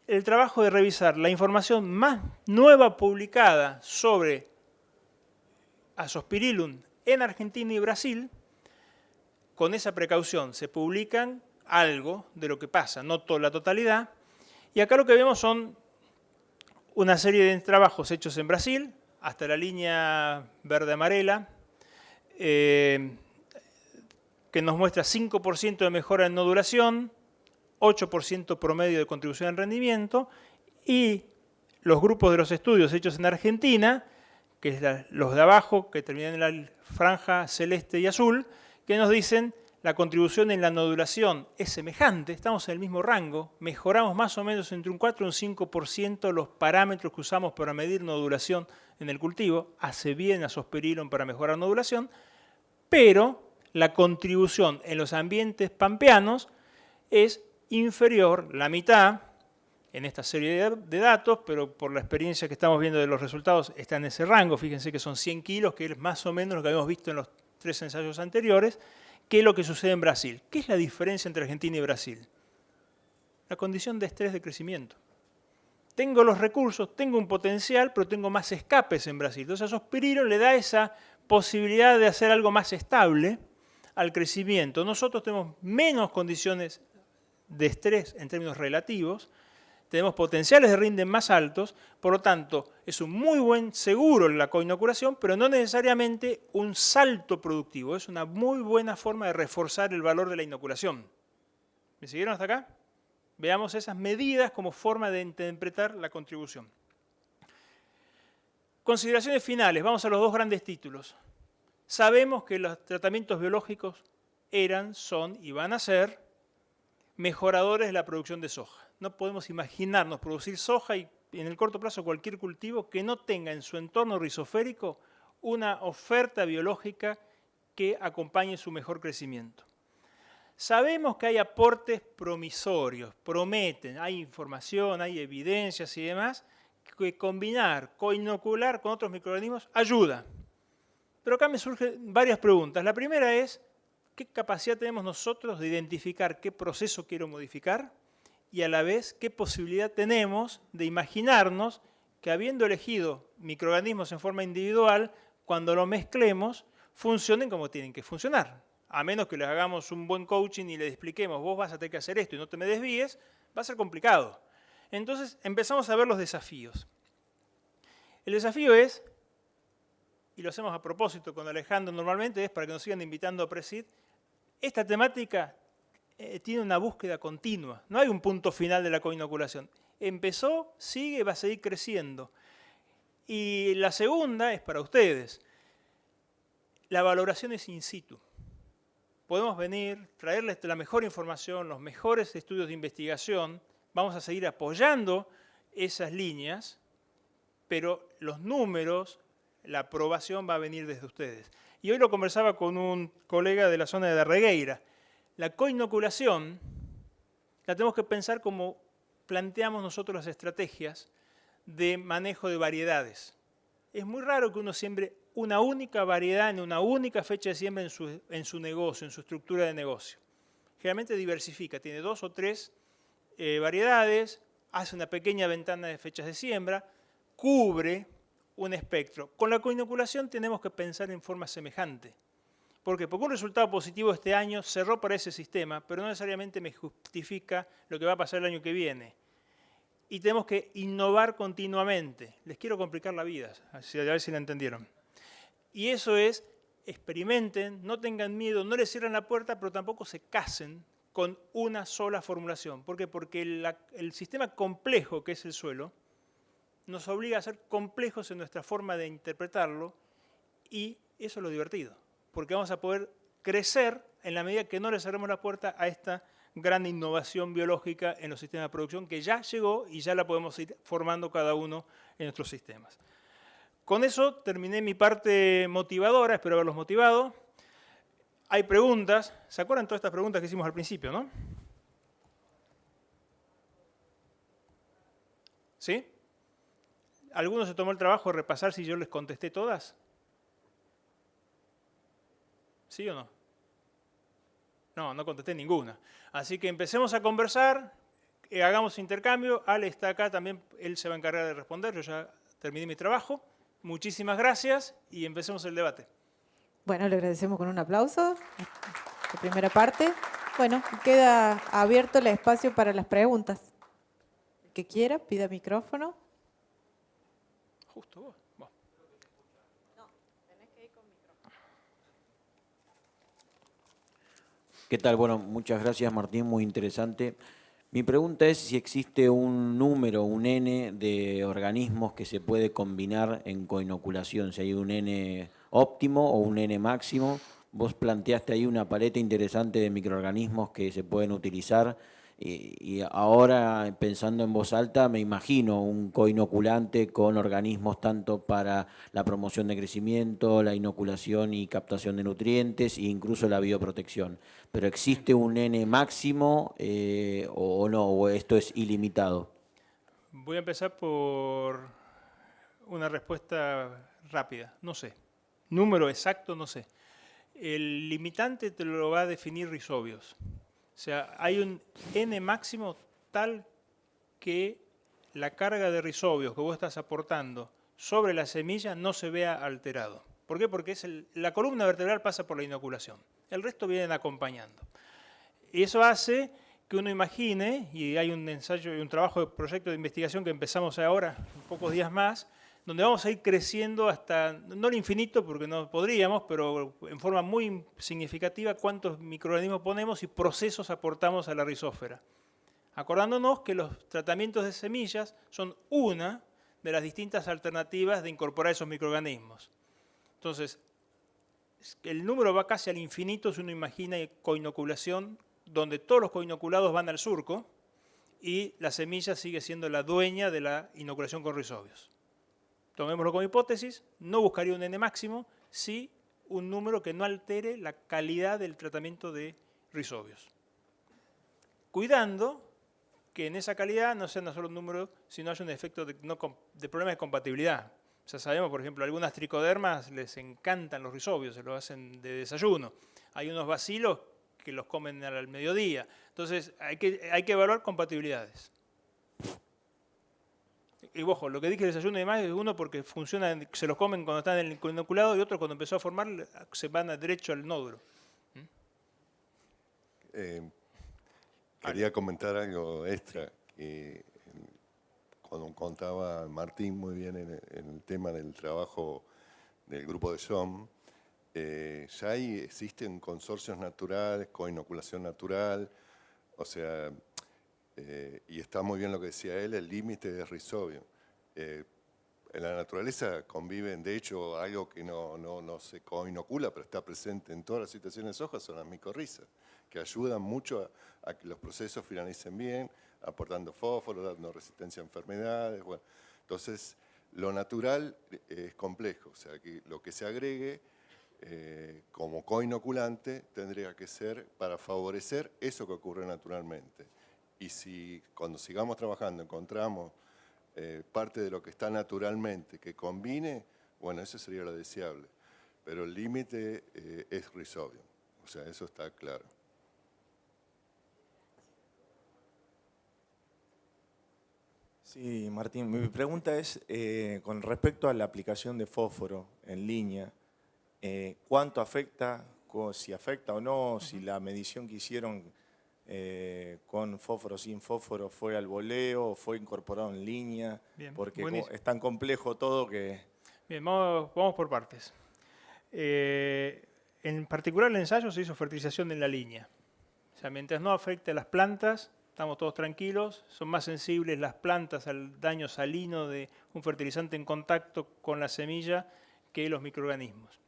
el trabajo de revisar la información más nueva publicada sobre Azospirillum en Argentina y Brasil, con esa precaución, se publican algo de lo que pasa, no toda la totalidad. Y acá lo que vemos son una serie de trabajos hechos en Brasil, hasta la línea verde-amarela, que nos muestra 5% de mejora en nodulación, 8% promedio de contribución en rendimiento, y los grupos de los estudios hechos en Argentina, que es los de abajo, que terminan en la franja celeste y azul, que nos dicen la contribución en la nodulación es semejante, estamos en el mismo rango, mejoramos más o menos entre un 4 y un 5% los parámetros que usamos para medir nodulación en el cultivo, hace bien Azospirillum para mejorar nodulación, pero la contribución en los ambientes pampeanos es inferior, la mitad, en esta serie de datos, pero por la experiencia que estamos viendo de los resultados está en ese rango, fíjense que son 100 kilos, que es más o menos lo que habíamos visto en los 3 ensayos anteriores, que es lo que sucede en Brasil. ¿Qué es la diferencia entre Argentina y Brasil? La condición de estrés de crecimiento. Tengo los recursos, tengo un potencial, pero tengo más escapes en Brasil. Entonces Azospirillum le da esa posibilidad de hacer algo más estable al crecimiento. Nosotros tenemos menos condiciones de estrés en términos relativos, tenemos potenciales de rinden más altos, por lo tanto, es un muy buen seguro la coinoculación, pero no necesariamente un salto productivo. Es una muy buena forma de reforzar el valor de la inoculación. ¿Me siguieron hasta acá? Veamos esas medidas como forma de interpretar la contribución. Consideraciones finales. Vamos a los dos grandes títulos. Sabemos que los tratamientos biológicos eran, son y van a ser mejoradores de la producción de soja. No podemos imaginarnos producir soja y en el corto plazo cualquier cultivo que no tenga en su entorno rizoférico una oferta biológica que acompañe su mejor crecimiento. Sabemos que hay aportes promisorios, prometen, hay información, hay evidencias y demás, que combinar, coinocular con otros microorganismos ayuda. Pero acá me surgen varias preguntas. La primera es, ¿qué capacidad tenemos nosotros de identificar qué proceso quiero modificar? Y a la vez, ¿qué posibilidad tenemos de imaginarnos que habiendo elegido microorganismos en forma individual, cuando lo mezclemos, funcionen como tienen que funcionar? A menos que les hagamos un buen coaching y les expliquemos, vos vas a tener que hacer esto y no te me desvíes, va a ser complicado. Entonces empezamos a ver los desafíos. El desafío es, y lo hacemos a propósito con Alejandro normalmente, es para que nos sigan invitando a Presid, esta temática tiene una búsqueda continua. No hay un punto final de la coinoculación. Empezó, sigue, va a seguir creciendo. Y la segunda es para ustedes. La valoración es in situ. Podemos venir, traerles la mejor información, los mejores estudios de investigación. Vamos a seguir apoyando esas líneas, pero los números, la aprobación va a venir desde ustedes. Y hoy lo conversaba con un colega de la zona de Darregueira. La coinoculación la tenemos que pensar como planteamos nosotros las estrategias de manejo de variedades. Es muy raro que uno siembre una única variedad en una única fecha de siembra en su negocio, en su estructura de negocio. Generalmente diversifica, tiene 2 o 3 variedades, hace una pequeña ventana de fechas de siembra, cubre un espectro. Con la coinoculación tenemos que pensar en forma semejante. ¿Por qué? Porque un resultado positivo este año cerró para ese sistema, pero no necesariamente me justifica lo que va a pasar el año que viene. Y tenemos que innovar continuamente. Les quiero complicar la vida, a ver si la entendieron. Y eso es, experimenten, no tengan miedo, no les cierren la puerta, pero tampoco se casen con una sola formulación. ¿Por qué? Porque el sistema complejo que es el suelo nos obliga a ser complejos en nuestra forma de interpretarlo y eso es lo divertido. Porque vamos a poder crecer en la medida que no le cerremos la puerta a esta gran innovación biológica en los sistemas de producción que ya llegó y ya la podemos ir formando cada uno en nuestros sistemas. Con eso terminé mi parte motivadora, espero haberlos motivado. Hay preguntas. ¿Se acuerdan todas estas preguntas que hicimos al principio, no? ¿Sí? ¿Alguno se tomó el trabajo de repasar si yo les contesté todas? ¿Sí o no? No, no contesté ninguna. Así que empecemos a conversar, hagamos intercambio. Ale está acá también, él se va a encargar de responder. Yo ya terminé mi trabajo. Muchísimas gracias y empecemos el debate. Bueno, le agradecemos con un aplauso. La primera parte. Bueno, queda abierto el espacio para las preguntas. El que quiera, pida micrófono. Justo vos. Bueno. ¿Qué tal? Bueno, muchas gracias Martín, muy interesante. Mi pregunta es si existe un número, un N de organismos que se puede combinar en coinoculación, si hay un N óptimo o un N máximo. Vos planteaste ahí una paleta interesante de microorganismos que se pueden utilizar y ahora pensando en voz alta me imagino un coinoculante con organismos tanto para la promoción de crecimiento, la inoculación y captación de nutrientes e incluso la bioprotección. ¿Pero existe un N máximo o no? ¿O esto es ilimitado? Voy a empezar por una respuesta rápida. No sé. Número exacto, no sé. El limitante te lo va a definir Rhizobios. O sea, hay un N máximo tal que la carga de Rhizobios que vos estás aportando sobre la semilla no se vea alterado. ¿Por qué? Porque la columna vertebral pasa por la inoculación. El resto vienen acompañando. Y eso hace que uno imagine, y hay un ensayo y un trabajo de proyecto de investigación que empezamos ahora, en pocos días más, donde vamos a ir creciendo hasta, no el infinito porque no podríamos, pero en forma muy significativa cuántos microorganismos ponemos y procesos aportamos a la rizósfera. Acordándonos que los tratamientos de semillas son una de las distintas alternativas de incorporar esos microorganismos. Entonces, el número va casi al infinito si uno imagina coinoculación, donde todos los coinoculados van al surco y la semilla sigue siendo la dueña de la inoculación con Rhizobios. Tomémoslo como hipótesis, no buscaría un N máximo, sí un número que no altere la calidad del tratamiento de Rhizobios. Cuidando que en esa calidad no sea no solo un número, sino haya un efecto de problemas de compatibilidad. Ya sabemos, por ejemplo, algunas tricodermas les encantan los Rhizobios, se los hacen de desayuno. Hay unos bacilos que los comen al mediodía. Entonces, hay que evaluar compatibilidades. Y ojo, lo que dije de desayuno y demás es uno porque funciona, se los comen cuando están en el inoculado y otro cuando empezó a formar se van derecho al nódulo. Quería comentar algo extra. Cuando contaba Martín muy bien en el tema del trabajo del grupo de SOM, ya existen consorcios naturales, coinoculación natural, o sea, y está muy bien lo que decía él, el límite de Rhizobio. En la naturaleza conviven, de hecho, algo que no se coinocula, pero está presente en todas las situaciones hojas, son las micorrizas, que ayudan mucho a que los procesos finalicen bien, aportando fósforo, dando resistencia a enfermedades. Bueno, entonces, lo natural es complejo, o sea, que lo que se agregue como coinoculante tendría que ser para favorecer eso que ocurre naturalmente. Y si cuando sigamos trabajando encontramos parte de lo que está naturalmente que combine, bueno, eso sería lo deseable. Pero el límite es Rhizobio, o sea, eso está claro. Sí, Martín, mi pregunta es con respecto a la aplicación de fósforo en línea, ¿cuánto afecta, si afecta o no, si la medición que hicieron con fósforo, sin fósforo, fue al voleo o fue incorporado en línea? Bien, porque buenísimo. es tan complejo todo que... Bien, vamos por partes. En particular el ensayo se hizo fertilización en la línea. O sea, mientras no afecte a las plantas, estamos todos tranquilos, son más sensibles las plantas al daño salino de un fertilizante en contacto con la semilla que los microorganismos.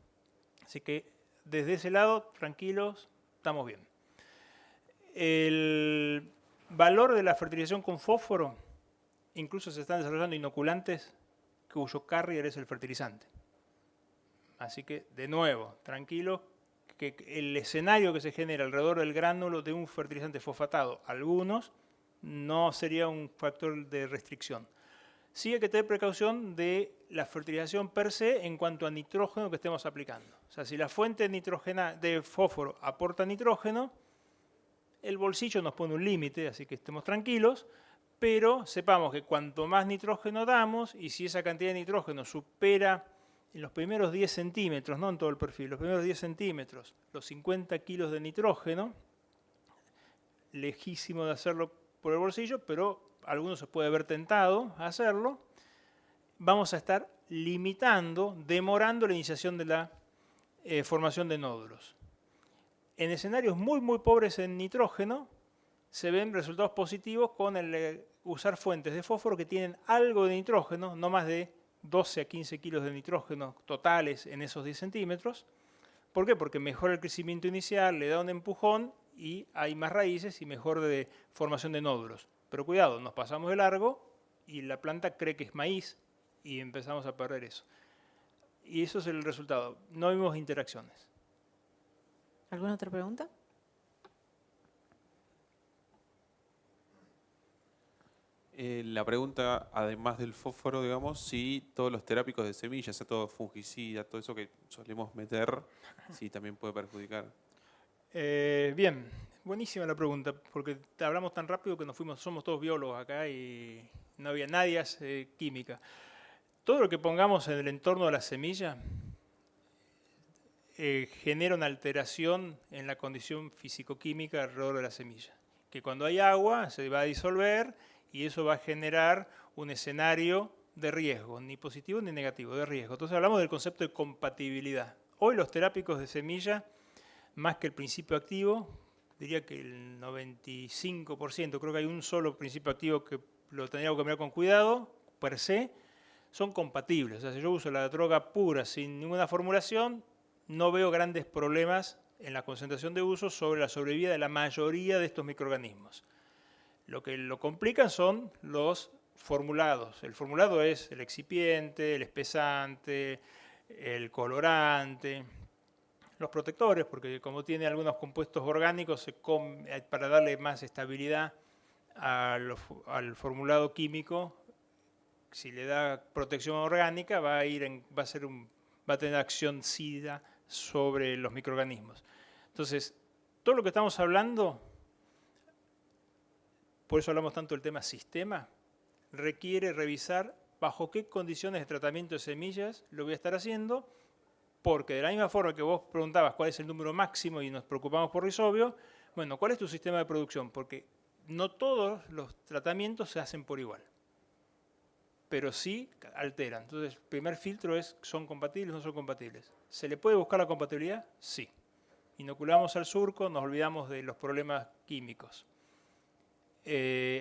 Así que desde ese lado, tranquilos, estamos bien. El valor de la fertilización con fósforo, incluso se están desarrollando inoculantes cuyo carrier es el fertilizante. Así que, de nuevo, tranquilos, que el escenario que se genera alrededor del gránulo de un fertilizante fosfatado, algunos, no sería un factor de restricción. Sí hay que tener precaución de la fertilización per se en cuanto a nitrógeno que estemos aplicando. O sea, si la fuente de fósforo aporta nitrógeno, el bolsillo nos pone un límite, así que estemos tranquilos, pero sepamos que cuanto más nitrógeno damos, y si esa cantidad de nitrógeno supera en los primeros 10 centímetros, no en todo el perfil, los primeros 10 centímetros, los 50 kilos de nitrógeno, lejísimo de hacerlo por el bolsillo, pero algunos se puede ver tentado a hacerlo, vamos a estar limitando, demorando la iniciación de la formación de nódulos. En escenarios muy, muy pobres en nitrógeno, se ven resultados positivos con el usar fuentes de fósforo que tienen algo de nitrógeno, no más de 12 a 15 kilos de nitrógeno totales en esos 10 centímetros. ¿Por qué? Porque mejora el crecimiento inicial, le da un empujón y hay más raíces y mejor de formación de nódulos. Pero cuidado, nos pasamos de largo y la planta cree que es maíz y empezamos a perder eso. Y eso es el resultado. No vimos interacciones. ¿Alguna otra pregunta? La pregunta, además del fósforo, digamos, si todos los terápicos de semillas, sea todo fungicida, todo eso que solemos meter, si también puede perjudicar. Bien, buenísima la pregunta, porque hablamos tan rápido que somos todos biólogos acá y no había nadie hace química. Todo lo que pongamos en el entorno de la semilla genera una alteración en la condición físico-química alrededor de la semilla, que cuando hay agua se va a disolver y eso va a generar un escenario de riesgo, ni positivo ni negativo, de riesgo. Entonces hablamos del concepto de compatibilidad. Hoy los terápicos de semilla, más que el principio activo, diría que el 95%, creo que hay un solo principio activo que lo tendría que mirar con cuidado, per se, son compatibles. O sea, si yo uso la droga pura sin ninguna formulación, no veo grandes problemas en la concentración de uso sobre la sobrevida de la mayoría de estos microorganismos. Lo que lo complican son los formulados. El formulado es el excipiente, el espesante, el colorante, los protectores, porque como tiene algunos compuestos orgánicos, para darle más estabilidad al formulado químico, si le da protección orgánica, va a tener acción SIDA sobre los microorganismos. Entonces, todo lo que estamos hablando, por eso hablamos tanto del tema sistema, requiere revisar bajo qué condiciones de tratamiento de semillas lo voy a estar haciendo, porque de la misma forma que vos preguntabas cuál es el número máximo y nos preocupamos por Rhizobio, bueno, ¿cuál es tu sistema de producción? Porque no todos los tratamientos se hacen por igual, pero sí alteran. Entonces, el primer filtro es, ¿son compatibles o no son compatibles? ¿Se le puede buscar la compatibilidad? Sí. Inoculamos al surco, nos olvidamos de los problemas químicos.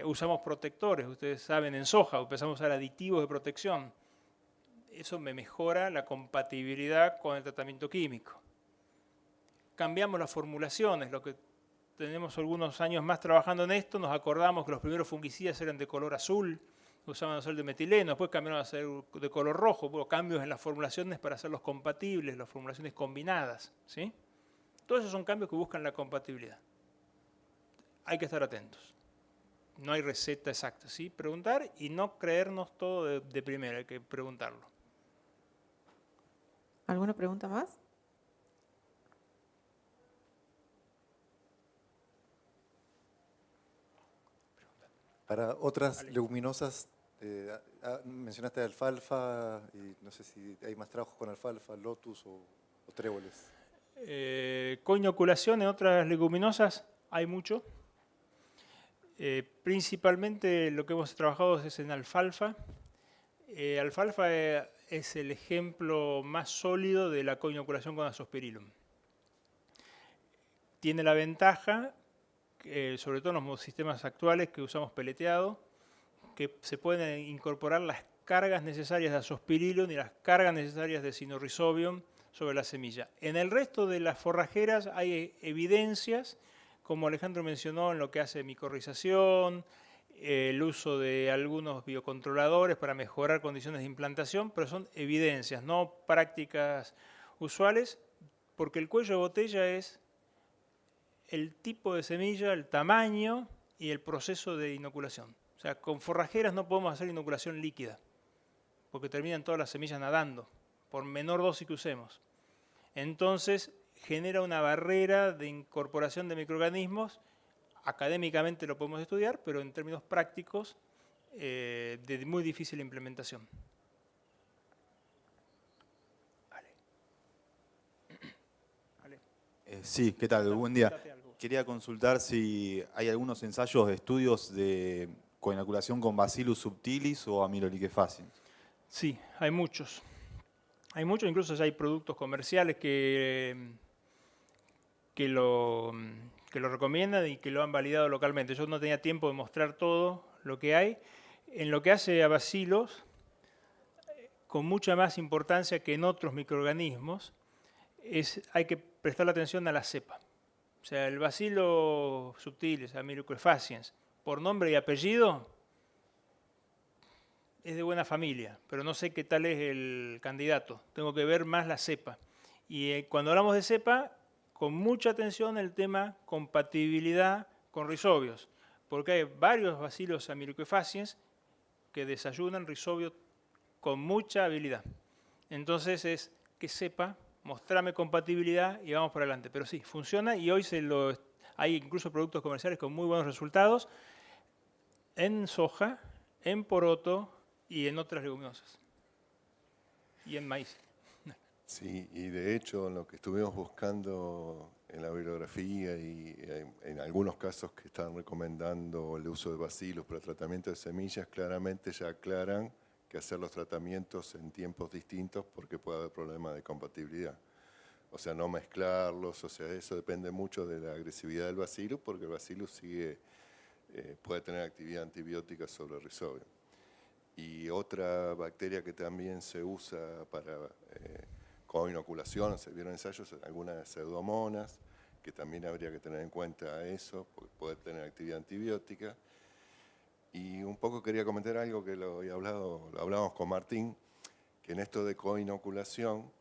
Usamos protectores, ustedes saben, en soja empezamos a usar aditivos de protección. Eso me mejora la compatibilidad con el tratamiento químico. Cambiamos las formulaciones, lo que tenemos algunos años más trabajando en esto, nos acordamos que los primeros fungicidas eran de color azul, usaban a ser de metileno, después cambiaron a ser de color rojo, hubo cambios en las formulaciones para hacerlos compatibles, las formulaciones combinadas, ¿sí? Todos esos son cambios que buscan la compatibilidad. Hay que estar atentos. No hay receta exacta, ¿sí? Preguntar y no creernos todo de primera, hay que preguntarlo. ¿Alguna pregunta más? Para otras leguminosas, mencionaste alfalfa, y no sé si hay más trabajos con alfalfa, lotus o tréboles. Coinoculación en otras leguminosas hay mucho. Principalmente lo que hemos trabajado es en alfalfa. Alfalfa es el ejemplo más sólido de la coinoculación con Azospirillum. Tiene la ventaja, sobre todo en los sistemas actuales que usamos peleteado, que se pueden incorporar las cargas necesarias de Azospirillum y las cargas necesarias de Sinorhizobium sobre la semilla. En el resto de las forrajeras hay evidencias, como Alejandro mencionó, en lo que hace micorrización, el uso de algunos biocontroladores para mejorar condiciones de implantación, pero son evidencias, no prácticas usuales, porque el cuello de botella es el tipo de semilla, el tamaño y el proceso de inoculación. O sea, con forrajeras no podemos hacer inoculación líquida, porque terminan todas las semillas nadando, por menor dosis que usemos. Entonces, genera una barrera de incorporación de microorganismos. Académicamente lo podemos estudiar, pero en términos prácticos, de muy difícil implementación. Sí, ¿qué tal? Buen día. Quería consultar si hay algunos ensayos de estudios de coinoculación con Bacillus subtilis o Amylolique faciens. Sí, hay muchos. Hay muchos, incluso ya hay productos comerciales que lo recomiendan y que lo han validado localmente. Yo no tenía tiempo de mostrar todo lo que hay. En lo que hace a bacilos, con mucha más importancia que en otros microorganismos, hay que prestar atención a la cepa. O sea, el Bacillus subtilis, Amylolique faciens, por nombre y apellido, es de buena familia, pero no sé qué tal es el candidato. Tengo que ver más la cepa. Y cuando hablamos de cepa, con mucha atención el tema compatibilidad con rhizobios, porque hay varios Bacillus Amylolique faciens que desayunan rhizobios con mucha habilidad. Entonces es que sepa, mostrame compatibilidad y vamos para adelante. Pero sí, funciona y hoy hay incluso productos comerciales con muy buenos resultados en soja, en poroto y en otras leguminosas. Y en maíz. Sí, y de hecho lo que estuvimos buscando en la bibliografía y en algunos casos que están recomendando el uso de bacilos para tratamiento de semillas, claramente ya aclaran que hacer los tratamientos en tiempos distintos porque puede haber problemas de compatibilidad. O sea, no mezclarlos, o sea, eso depende mucho de la agresividad del bacillus porque el bacillus puede tener actividad antibiótica sobre el rhizobio. Y otra bacteria que también se usa para coinoculación, se vieron ensayos, algunas pseudomonas, que también habría que tener en cuenta eso, porque puede tener actividad antibiótica. Y un poco quería comentar algo que lo hablamos con Martín, que en esto de coinoculación,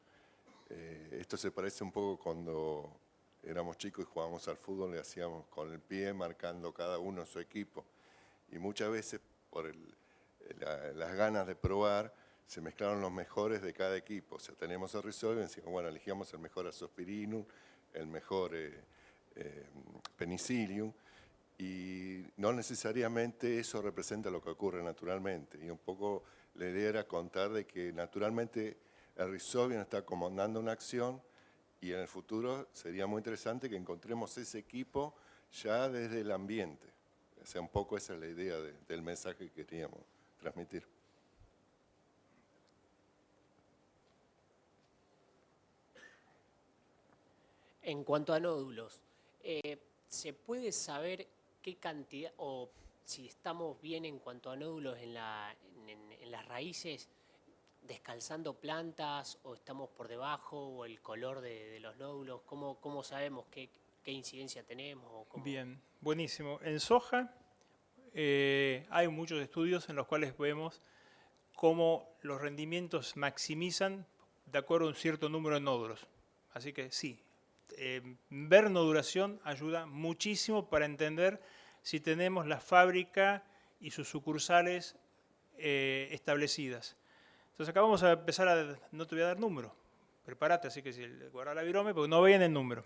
esto se parece un poco cuando éramos chicos y jugábamos al fútbol, le hacíamos con el pie marcando cada uno su equipo. Y muchas veces por las ganas de probar, se mezclaron los mejores de cada equipo. O sea, tenemos el rhizobio y decimos, bueno, elegíamos el mejor Azospirillum, el mejor Penicillium, y no necesariamente eso representa lo que ocurre naturalmente. Y un poco la idea era contar de que naturalmente el rhizobio está comandando una acción y en el futuro sería muy interesante que encontremos ese equipo ya desde el ambiente. O sea, un poco esa es la idea del mensaje que queríamos transmitir. En cuanto a nódulos, ¿se puede saber qué cantidad o si estamos bien en cuanto a nódulos en las raíces, descalzando plantas o estamos por debajo o el color de los nódulos? ¿Cómo sabemos qué incidencia tenemos? Bien, buenísimo. En soja hay muchos estudios en los cuales vemos cómo los rendimientos maximizan de acuerdo a un cierto número de nódulos. Así que sí, ver nodulación ayuda muchísimo para entender si tenemos la fábrica y sus sucursales establecidas. Entonces acá vamos a empezar no te voy a dar número, prepárate, así que si guarda la virome, porque no vean el número.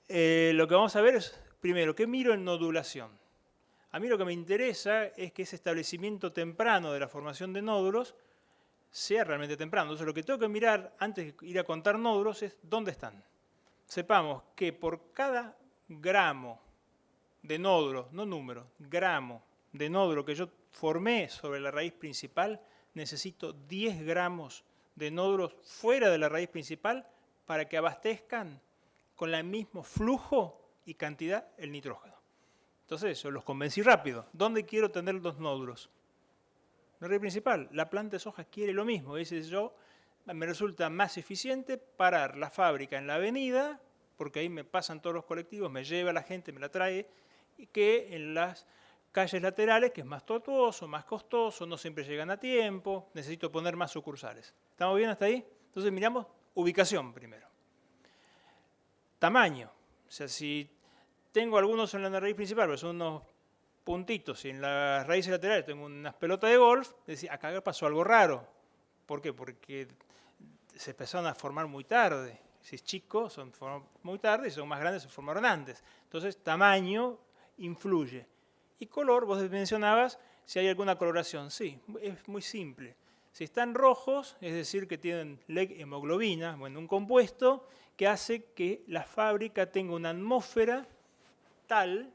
Lo que vamos a ver es, primero, ¿qué miro en nodulación? A mí lo que me interesa es que ese establecimiento temprano de la formación de nódulos sea realmente temprano. Entonces lo que tengo que mirar antes de ir a contar nódulos es dónde están. Sepamos que por cada gramo de nódulo, no número, gramo de nódulo que yo formé sobre la raíz principal, necesito 10 gramos de nódulos fuera de la raíz principal para que abastezcan con el mismo flujo y cantidad el nitrógeno. Entonces, yo los convencí rápido. ¿Dónde quiero tener los nódulos? La raíz principal. La planta de soja quiere lo mismo. Dice yo, me resulta más eficiente parar la fábrica en la avenida, porque ahí me pasan todos los colectivos, me lleva la gente, me la trae, que en las calles laterales, que es más tortuoso, más costoso, no siempre llegan a tiempo, necesito poner más sucursales. ¿Estamos bien hasta ahí? Entonces miramos ubicación primero. Tamaño. O sea, si tengo algunos en la raíz principal, pero son unos puntitos, y en las raíces laterales tengo unas pelotas de golf, decir, acá pasó algo raro. ¿Por qué? Porque se empezaron a formar muy tarde. Si es chico, se forman muy tarde, si son más grandes, se formaron antes. Entonces, tamaño influye. Y color, vos mencionabas si hay alguna coloración. Sí, es muy simple. Si están rojos, es decir, que tienen LEG hemoglobina, bueno, un compuesto que hace que la fábrica tenga una atmósfera tal,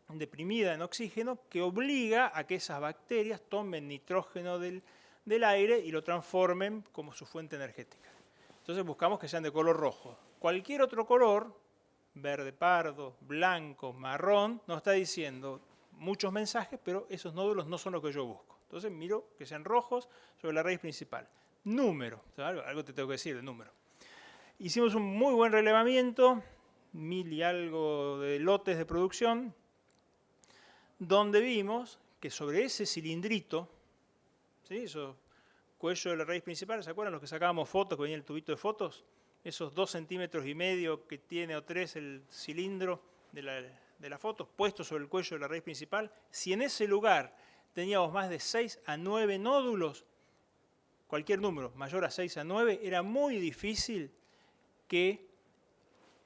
deprimida en oxígeno, que obliga a que esas bacterias tomen nitrógeno del aire y lo transformen como su fuente energética. Entonces buscamos que sean de color rojo. Cualquier otro color, verde pardo, blanco, marrón, nos está diciendo muchos mensajes, pero esos nódulos no son lo que yo busco. Entonces miro que sean rojos sobre la raíz principal. Número, o sea, algo te tengo que decir de número. Hicimos un muy buen relevamiento, 1000 y algo de lotes de producción, donde vimos que sobre ese cilindrito, ¿sí? Eso, cuello de la raíz principal, ¿se acuerdan los que sacábamos fotos, que venía el tubito de fotos? Esos 2,5 centímetros que tiene o 3 el cilindro de la foto, puesto sobre el cuello de la raíz principal. Si en ese lugar teníamos más de 6 a 9 nódulos, cualquier número mayor a 6 a 9, era muy difícil que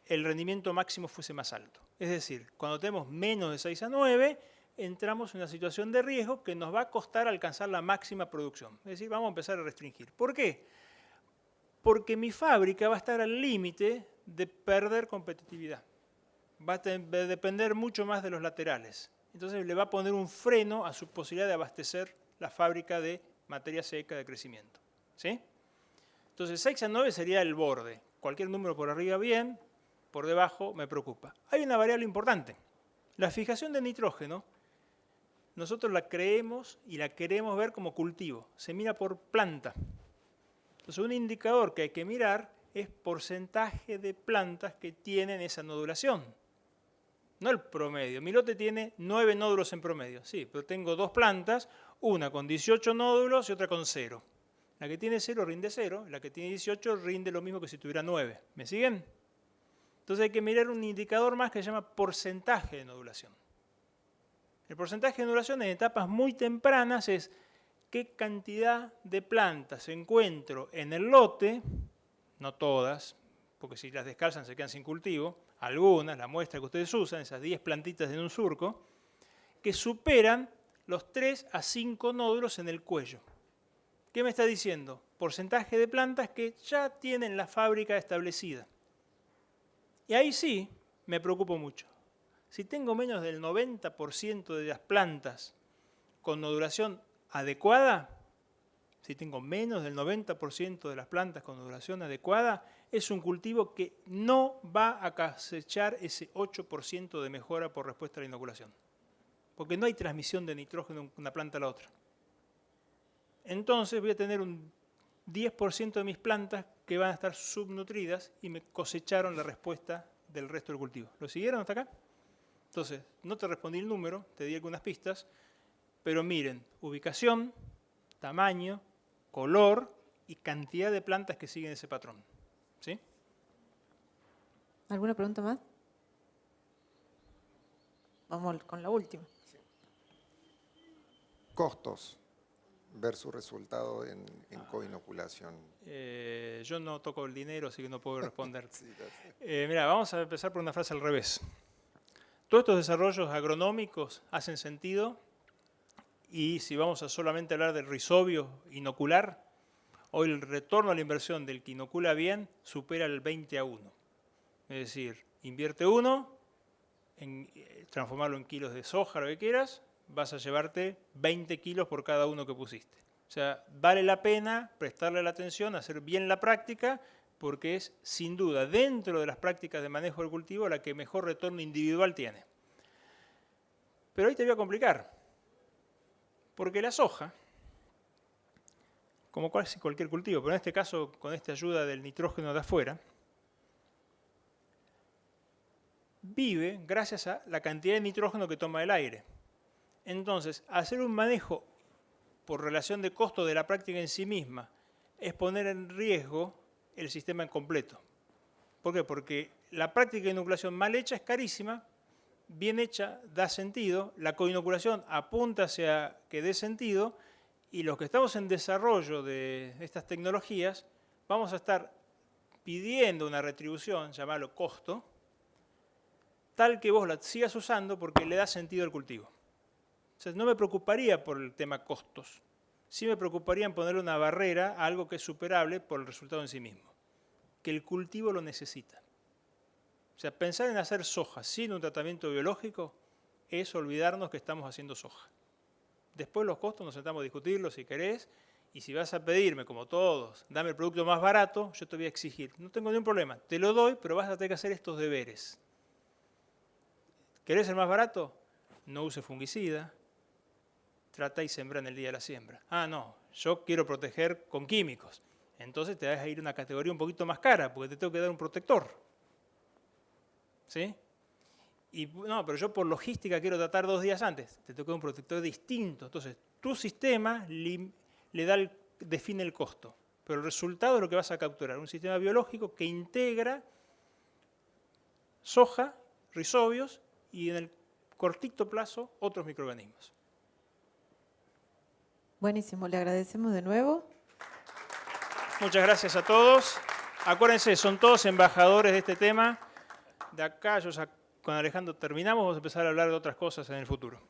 el rendimiento máximo fuese más alto. Es decir, cuando tenemos menos de 6 a 9, entramos en una situación de riesgo que nos va a costar alcanzar la máxima producción. Es decir, vamos a empezar a restringir. ¿Por qué? Porque mi fábrica va a estar al límite de perder competitividad. Va a depender mucho más de los laterales. Entonces le va a poner un freno a su posibilidad de abastecer la fábrica de materia seca de crecimiento. ¿Sí? Entonces 6 a 9 sería el borde. Cualquier número por arriba bien, por debajo me preocupa. Hay una variable importante. La fijación de nitrógeno, nosotros la creemos y la queremos ver como cultivo. Se mira por planta. Entonces un indicador que hay que mirar es porcentaje de plantas que tienen esa nodulación. No el promedio. Mi lote tiene 9 nódulos en promedio. Sí, pero tengo 2 plantas, una con 18 nódulos y otra con 0. La que tiene 0 rinde 0, la que tiene 18 rinde lo mismo que si tuviera 9. ¿Me siguen? Entonces hay que mirar un indicador más que se llama porcentaje de nodulación. El porcentaje de nodulación en etapas muy tempranas es qué cantidad de plantas encuentro en el lote, no todas, porque si las descalzan se quedan sin cultivo, algunas, la muestra que ustedes usan, esas 10 plantitas en un surco, que superan los 3 a 5 nódulos en el cuello. ¿Qué me está diciendo? Porcentaje de plantas que ya tienen la fábrica establecida. Y ahí sí me preocupo mucho. Si tengo menos del 90% de las plantas con nodulación adecuada, si tengo menos del 90% de las plantas con nodulación adecuada, es un cultivo que no va a cosechar ese 8% de mejora por respuesta a la inoculación. Porque no hay transmisión de nitrógeno de una planta a la otra. Entonces voy a tener un 10% de mis plantas que van a estar subnutridas y me cosecharon la respuesta del resto del cultivo. ¿Lo siguieron hasta acá? Entonces, no te respondí el número, te di algunas pistas, pero miren, ubicación, tamaño, color y cantidad de plantas que siguen ese patrón. ¿Sí? ¿Alguna pregunta más? Vamos con la última. Costos versus resultado en coinoculación. Yo no toco el dinero, así que no puedo responder. Sí, mira, vamos a empezar por una frase al revés. Todos estos desarrollos agronómicos hacen sentido y si vamos a solamente hablar del rizobio inocular, hoy el retorno a la inversión del que inocula bien supera el 20 a 1. Es decir, invierte 1, transformarlo en kilos de soja, lo que quieras, vas a llevarte 20 kilos por cada uno que pusiste. O sea, vale la pena prestarle la atención, hacer bien la práctica, porque es sin duda dentro de las prácticas de manejo del cultivo la que mejor retorno individual tiene. Pero ahí te voy a complicar, porque la soja, como casi cualquier cultivo, pero en este caso con esta ayuda del nitrógeno de afuera, vive gracias a la cantidad de nitrógeno que toma el aire. Entonces, hacer un manejo por relación de costo de la práctica en sí misma es poner en riesgo el sistema en completo. ¿Por qué? Porque la práctica de inoculación mal hecha es carísima, bien hecha da sentido, la coinoculación apunta hacia que dé sentido y los que estamos en desarrollo de estas tecnologías vamos a estar pidiendo una retribución, llamarlo costo, tal que vos la sigas usando porque le da sentido al cultivo. O sea, no me preocuparía por el tema costos, sí me preocuparía en ponerle una barrera a algo que es superable por el resultado en sí mismo. que el cultivo lo necesita. O sea, pensar en hacer soja sin un tratamiento biológico es olvidarnos que estamos haciendo soja. Después los costos nos sentamos a discutirlos si querés, y si vas a pedirme, como todos, dame el producto más barato, yo te voy a exigir. No tengo ningún problema, te lo doy, pero vas a tener que hacer estos deberes. ¿Querés el más barato? No use fungicida, trata y sembra en el día de la siembra. Ah, no, yo quiero proteger con químicos. Entonces te vas a ir a una categoría un poquito más cara, porque te tengo que dar un protector. ¿Sí? Y no, pero yo por logística quiero tratar 2 días antes. Te toca un protector distinto. Entonces, tu sistema define el costo. Pero el resultado es lo que vas a capturar. Un sistema biológico que integra soja, rizobios y en el cortito plazo otros microorganismos. Buenísimo, le agradecemos de nuevo. Muchas gracias a todos. Acuérdense, son todos embajadores de este tema. De acá, con Alejandro terminamos, vamos a empezar a hablar de otras cosas en el futuro.